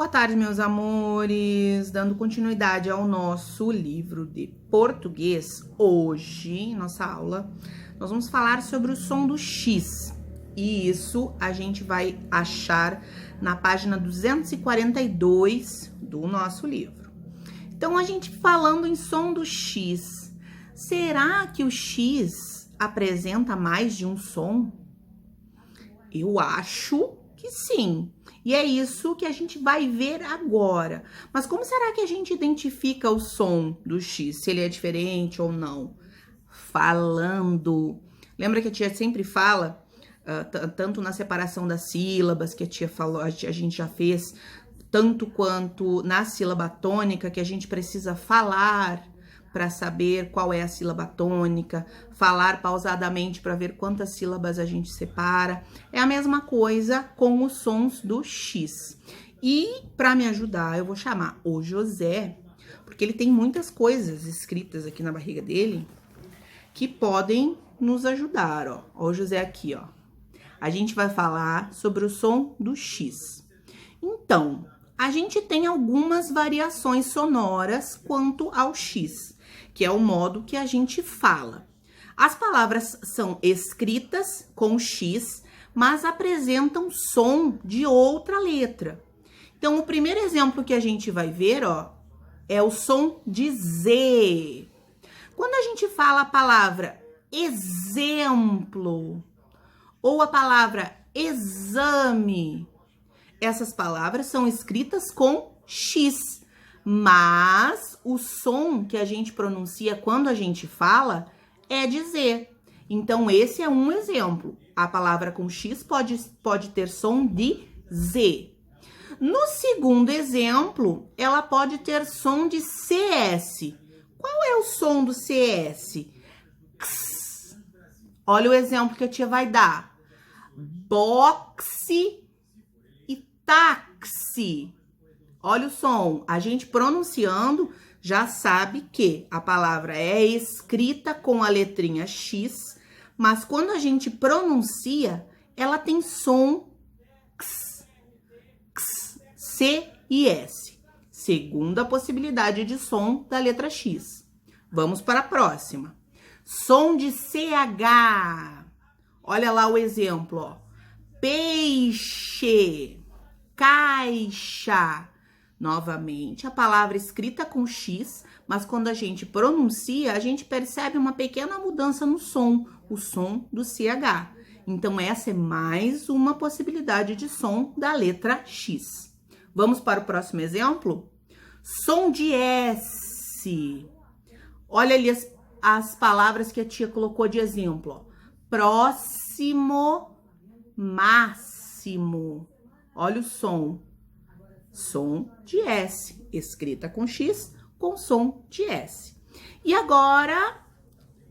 Boa tarde, meus amores. Dando continuidade ao nosso livro de português, hoje, nossa aula, nós vamos falar sobre o som do X. E isso a gente vai achar na página 242 do nosso livro. Então, a gente falando em som do X, será que o X apresenta mais de um som? Eu acho que sim. E é isso que a gente vai ver agora. Mas como será que a gente identifica o som do X? Se ele é diferente ou não? Falando. Lembra que a tia sempre fala, tanto na separação das sílabas, que a tia falou, a gente já fez, tanto quanto na sílaba tônica, que a gente precisa falar para saber qual é a sílaba tônica, falar pausadamente para ver quantas sílabas a gente separa. É a mesma coisa com os sons do X. E para me ajudar, eu vou chamar o José, porque ele tem muitas coisas escritas aqui na barriga dele que podem nos ajudar, ó. Ó o José aqui, ó. A gente vai falar sobre o som do X. Então, a gente tem algumas variações sonoras quanto ao X, que é o modo que a gente fala. As palavras são escritas com X, mas apresentam som de outra letra. Então, o primeiro exemplo que a gente vai ver, ó, é o som de Z. Quando a gente fala a palavra exemplo ou a palavra exame, essas palavras são escritas com X. Mas o som que a gente pronuncia quando a gente fala é de Z. Então, esse é um exemplo. A palavra com X pode ter som de Z. No segundo exemplo, ela pode ter som de CS. Qual é o som do CS? X. Olha o exemplo que a tia vai dar. Boxe e táxi. Olha o som, a gente pronunciando já sabe que a palavra é escrita com a letrinha X, mas quando a gente pronuncia, ela tem som X, X, C e S. Segunda possibilidade de som da letra X. Vamos para a próxima. Som de CH. Olha lá o exemplo, ó. Peixe, caixa. Novamente, a palavra escrita com X, mas quando a gente pronuncia, a gente percebe uma pequena mudança no som, o som do CH. Então, essa é mais uma possibilidade de som da letra X. Vamos para o próximo exemplo? Som de S. Olha ali as palavras que a tia colocou de exemplo, ó. Próximo, máximo. Olha o som. Som de S, escrita com X, com som de S. E agora,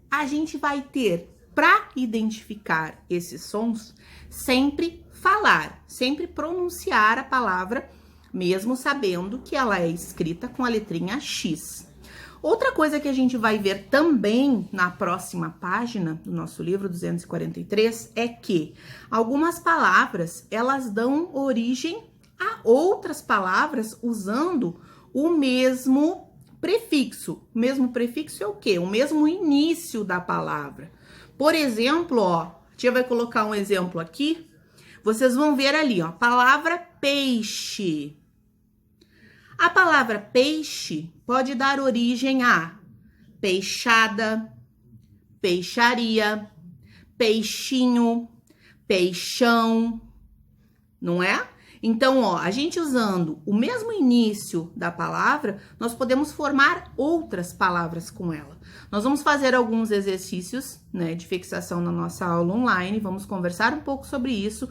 a gente vai ter, para identificar esses sons, sempre falar, sempre pronunciar a palavra, mesmo sabendo que ela é escrita com a letrinha X. Outra coisa que a gente vai ver também na próxima página do nosso livro 243 é que algumas palavras, elas dão origem a outras palavras usando o mesmo prefixo. O mesmo prefixo é o quê? O mesmo início da palavra. Por exemplo, ó, a tia vai colocar um exemplo aqui. Vocês vão ver ali, ó, palavra peixe. A palavra peixe pode dar origem a peixada, peixaria, peixinho, peixão, não é? Então, ó, a gente usando o mesmo início da palavra, nós podemos formar outras palavras com ela. Nós vamos fazer alguns exercícios, né, de fixação na nossa aula online, vamos conversar um pouco sobre isso,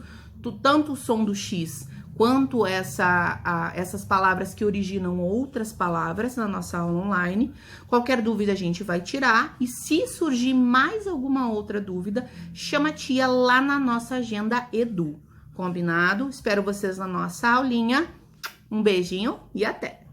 tanto o som do X quanto essas palavras que originam outras palavras na nossa aula online. Qualquer dúvida a gente vai tirar, e se surgir mais alguma outra dúvida, chama a tia lá na nossa agenda Edu. Combinado? Espero vocês na nossa aulinha. Um beijinho e até!